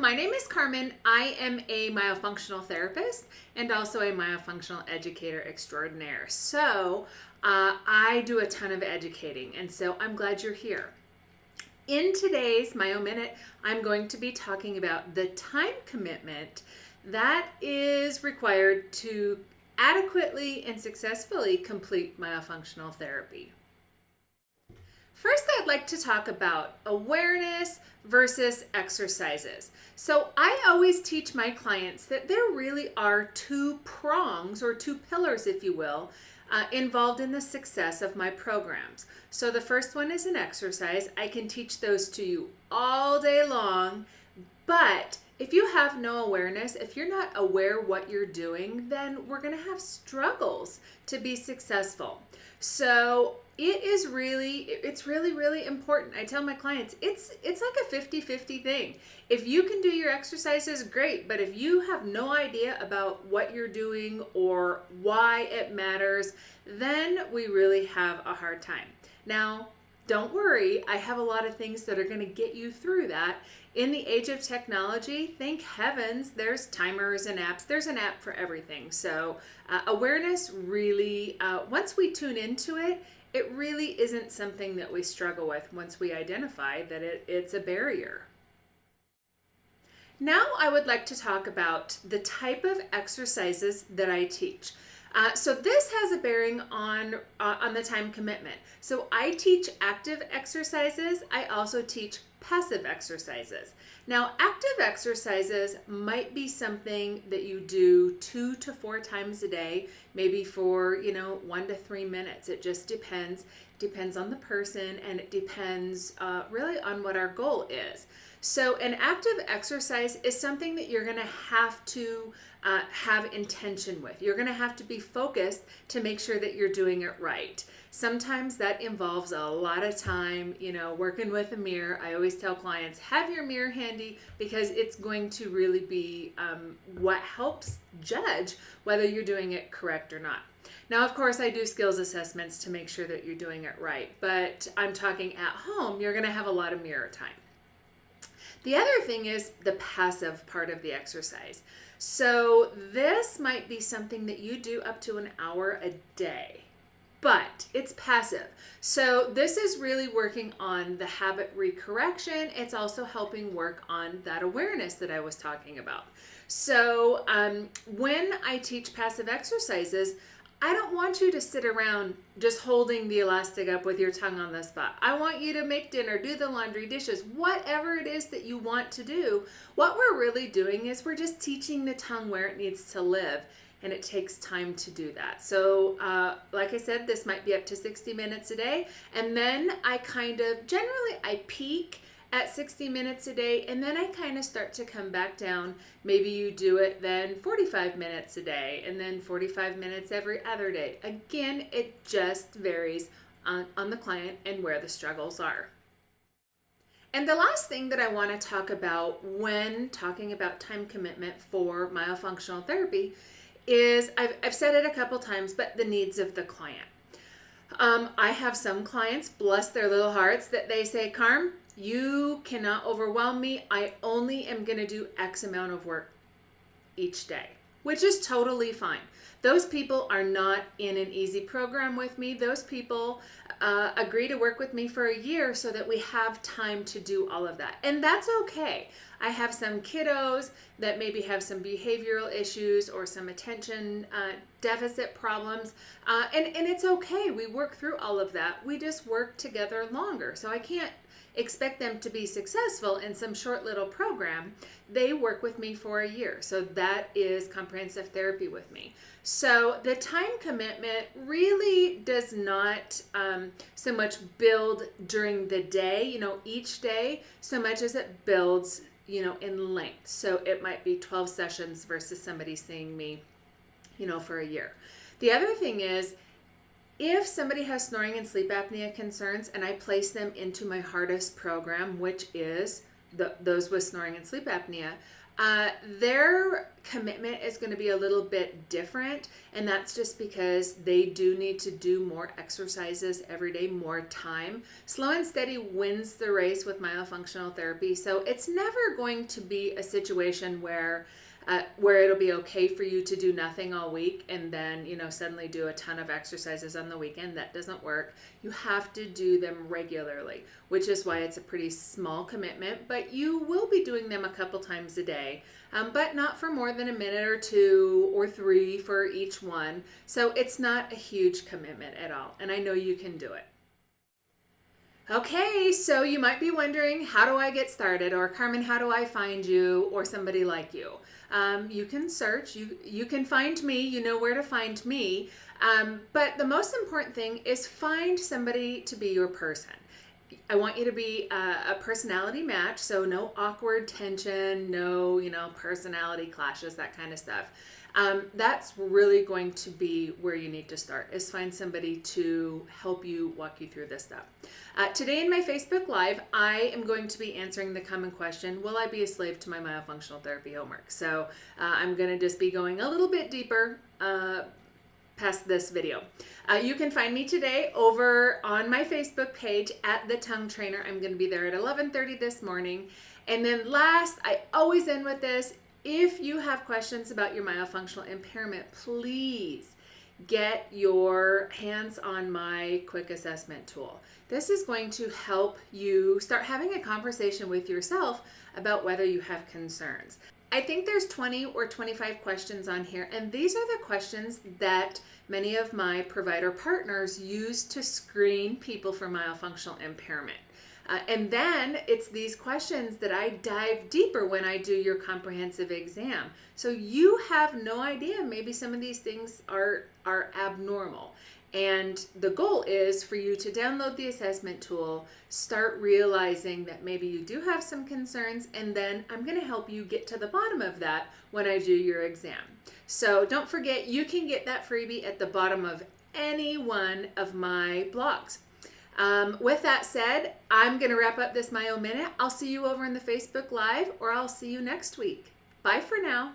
my name is Carmen. I am a myofunctional therapist and also a myofunctional educator extraordinaire. So I do a ton of educating, and so I'm glad you're here. In today's Myo Minute, I'm going to be talking about the time commitment that is required to adequately and successfully complete myofunctional therapy. First, I'd like to talk about awareness versus exercises. So I always teach my clients that there really are two prongs, or two pillars, if you will, involved in the success of my programs. So the first one is an exercise. I can teach those to you all day long, but if you have no awareness, if you're not aware what you're doing, then we're going to have struggles to be successful. So it's really important. I tell my clients, it's like a 50-50 thing. If you can do your exercises, great. But if you have no idea about what you're doing or why it matters, then we really have a hard time. Now, don't worry, I have a lot of things that are going to get you through that. In the age of technology, thank heavens, there's timers and apps. There's an app for everything. So awareness really, once we tune into it, it really isn't something that we struggle with once we identify that it's a barrier. Now I would like to talk about the type of exercises that I teach. So this has a bearing on the time commitment. So I teach active exercises. I also teach passive exercises. Now, active exercises might be something that you do 2 to 4 times a day, maybe for 1 to 3 minutes. It just depends on the person, and it depends really on what our goal is. So an active exercise is something that you're going to have to have intention with. You're going to have to be focused to make sure that you're doing it right. Sometimes that involves a lot of time, working with a mirror. I always tell clients, have your mirror handy, because it's going to really be what helps judge whether you're doing it correct or not. Now, of course, I do skills assessments to make sure that you're doing it right, but I'm talking at home, you're going to have a lot of mirror time. The other thing is the passive part of the exercise. So this might be something that you do up to an hour a day, but it's passive. So this is really working on the habit recorrection. It's also helping work on that awareness that I was talking about. So when I teach passive exercises, I don't want you to sit around just holding the elastic up with your tongue on the spot. I want you to make dinner, do the laundry, dishes, whatever it is that you want to do. What we're really doing is we're just teaching the tongue where it needs to live, and it takes time to do that. So like I said, this might be up to 60 minutes a day, and then I generally peak at 60 minutes a day, and then I kind of start to come back down. Maybe you do it then 45 minutes a day, and then 45 minutes every other day. Again, it just varies on the client and where the struggles are. And the last thing that I want to talk about when talking about time commitment for myofunctional therapy is, I've said it a couple times, but the needs of the client. I have some clients, bless their little hearts, that they say, Carm, you cannot overwhelm me. I only am going to do X amount of work each day, which is totally fine. Those people are not in an easy program with me. Those people agree to work with me for a year so that we have time to do all of that. And that's okay. I have some kiddos that maybe have some behavioral issues or some attention deficit problems. And it's okay. We work through all of that. We just work together longer. So I can't expect them to be successful in some short little program. They work with me for a year. So that is comprehensive therapy with me. So the time commitment really does not so much build during the day, each day, so much as it builds, in length. So it might be 12 sessions versus somebody seeing me, for a year. The other thing is, if somebody has snoring and sleep apnea concerns and I place them into my hardest program, which is those with snoring and sleep apnea, Their commitment is going to be a little bit different, and that's just because they do need to do more exercises every day, more time. Slow and steady wins the race with myofunctional therapy, so it's never going to be a situation where it'll be okay for you to do nothing all week and then, suddenly do a ton of exercises on the weekend. That doesn't work. You have to do them regularly, which is why it's a pretty small commitment, but you will be doing them a couple times a day, but not for more than a minute or 2 or 3 for each one. So it's not a huge commitment at all, and I know you can do it. Okay, so you might be wondering, how do I get started? Or Carmen, how do I find you or somebody like you? You can search, you can find me, you know where to find me. But the most important thing is find somebody to be your person. I want you to be a personality match, so no awkward tension, no, personality clashes, that kind of stuff. That's really going to be where you need to start, is find somebody to help you walk you through this stuff. Today in my Facebook Live, I am going to be answering the common question, will I be a slave to my myofunctional therapy homework? So I'm going to just be going a little bit deeper past this video. You can find me today over on my Facebook page at The Tongue Trainer. I'm going to be there at 11:30 this morning. And then last, I always end with this. If you have questions about your myofunctional impairment, please get your hands on my quick assessment tool. This is going to help you start having a conversation with yourself about whether you have concerns. I think there's 20 or 25 questions on here, and these are the questions that many of my provider partners use to screen people for myofunctional impairment. And then it's these questions that I dive deeper when I do your comprehensive exam. So you have no idea, maybe some of these things are abnormal. And the goal is for you to download the assessment tool, start realizing that maybe you do have some concerns, and then I'm going to help you get to the bottom of that when I do your exam. So don't forget, you can get that freebie at the bottom of any one of my blogs. With that said, I'm going to wrap up this Myo Minute. I'll see you over in the Facebook Live, or I'll see you next week. Bye for now.